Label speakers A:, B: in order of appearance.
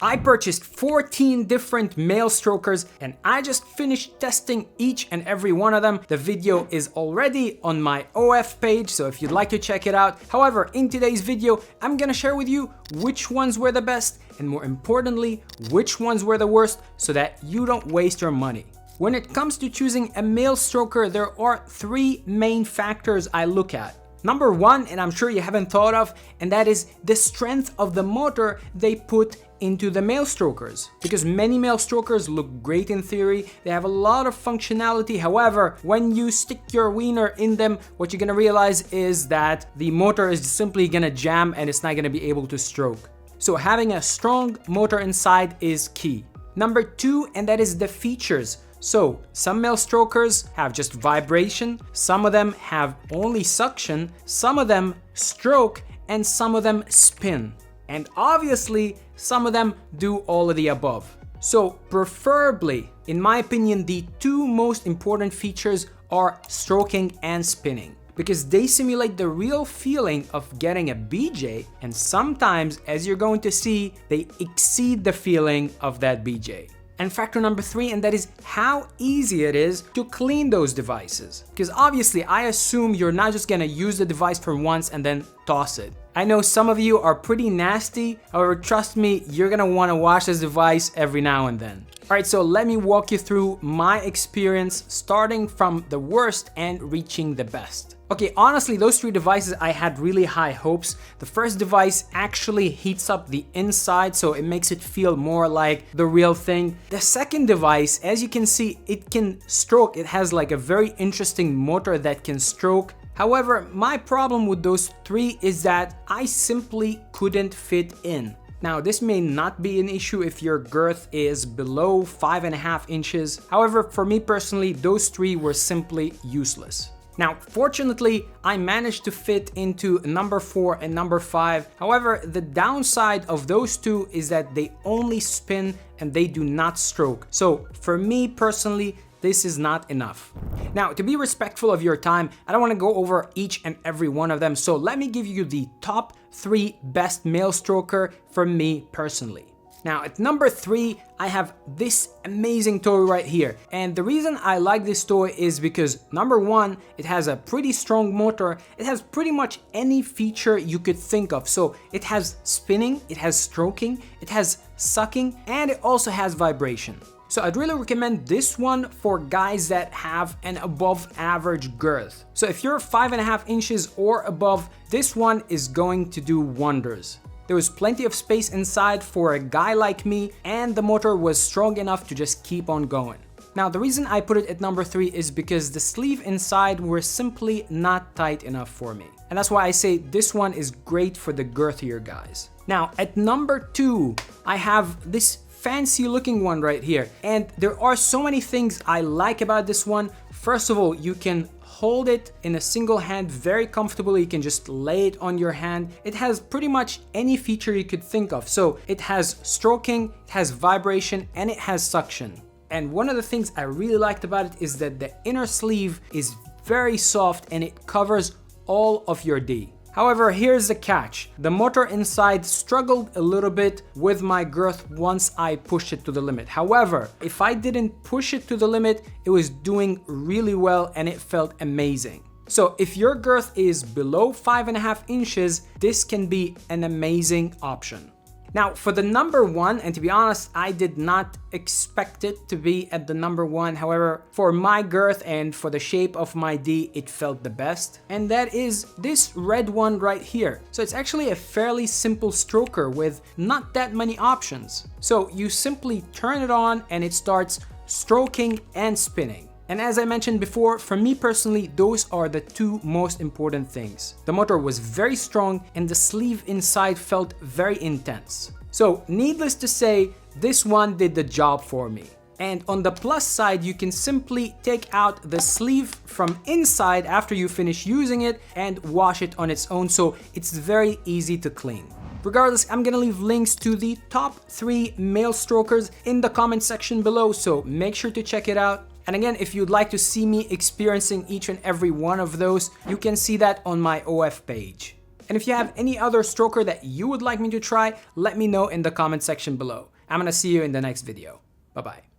A: I purchased 14 different male strokers and I just finished testing each and every one of them. The video is already on my OF page, so if you'd like to check it out. However, in today's video, I'm gonna share with you which ones were the best and more importantly, which ones were the worst so that you don't waste your money. When it comes to choosing a male stroker, there are three main factors I look at. Number one, and I'm sure you haven't thought of, and that is the strength of the motor they put into the male strokers. Because many male strokers look great in theory, they have a lot of functionality. However, when you stick your wiener in them, what you're gonna realize is that the motor is simply gonna jam and it's not gonna be able to stroke. So having a strong motor inside is key. Number two, and that is the features. So some male strokers have just vibration, some of them have only suction, some of them stroke, and some of them spin. And obviously, some of them do all of the above. So preferably, in my opinion, the two most important features are stroking and spinning, because they simulate the real feeling of getting a BJ, and sometimes, as you're going to see, they exceed the feeling of that BJ. And factor number three, and that is how easy it is to clean those devices. Because obviously, I assume you're not just gonna use the device for once and then toss it. I know some of you are pretty nasty, however, trust me, you're gonna wanna wash this device every now and then. Alright, so let me walk you through my experience, starting from the worst and reaching the best. Okay, honestly, those three devices, I had really high hopes. The first device actually heats up the inside, so it makes it feel more like the real thing. The second device, as you can see, it can stroke. It has like a very interesting motor that can stroke. However, my problem with those three is that I simply couldn't fit in. Now, this may not be an issue if your girth is below 5.5 inches. However, for me personally, those three were simply useless. Now, fortunately, I managed to fit into number 4 and number 5. However, the downside of those two is that they only spin and they do not stroke. So for me personally, this is not enough. Now, to be respectful of your time, I don't want to go over each and every one of them. So let me give you the top 3 best male stroker for me personally. Now, at number 3, I have this amazing toy right here. And the reason I like this toy is because number 1, it has a pretty strong motor. It has pretty much any feature you could think of. So it has spinning, it has stroking, it has sucking, and it also has vibration. So I'd really recommend this one for guys that have an above average girth. So if you're 5.5 inches or above, this one is going to do wonders. There was plenty of space inside for a guy like me, and the motor was strong enough to just keep on going. Now, the reason I put it at number 3 is because the sleeve inside were simply not tight enough for me. And that's why I say this one is great for the girthier guys. Now, at number 2, I have this fancy looking one right here. And there are so many things I like about this one. First of all, you can hold it in a single hand very comfortably. You can just lay it on your hand. It has pretty much any feature you could think of. So it has stroking, it has vibration, and it has suction. And one of the things I really liked about it is that the inner sleeve is very soft and it covers all of your D. However, here's the catch. The motor inside struggled a little bit with my girth once I pushed it to the limit. However, if I didn't push it to the limit, it was doing really well and it felt amazing. So if your girth is below 5.5 inches, this can be an amazing option. Now, for the number 1, and to be honest, I did not expect it to be at the number 1. However, for my girth and for the shape of my D, it felt the best. And that is this red one right here. So it's actually a fairly simple stroker with not that many options. So you simply turn it on and it starts stroking and spinning. And as I mentioned before, for me personally, those are the 2 most important things. The motor was very strong and the sleeve inside felt very intense. So needless to say, this one did the job for me. And on the plus side, you can simply take out the sleeve from inside after you finish using it and wash it on its own, so it's very easy to clean. Regardless, I'm gonna leave links to the top 3 male strokers in the comment section below, so make sure to check it out. And again, if you'd like to see me experiencing each and every one of those, you can see that on my OF page. And if you have any other stroker that you would like me to try, let me know in the comment section below. I'm gonna see you in the next video. Bye-bye.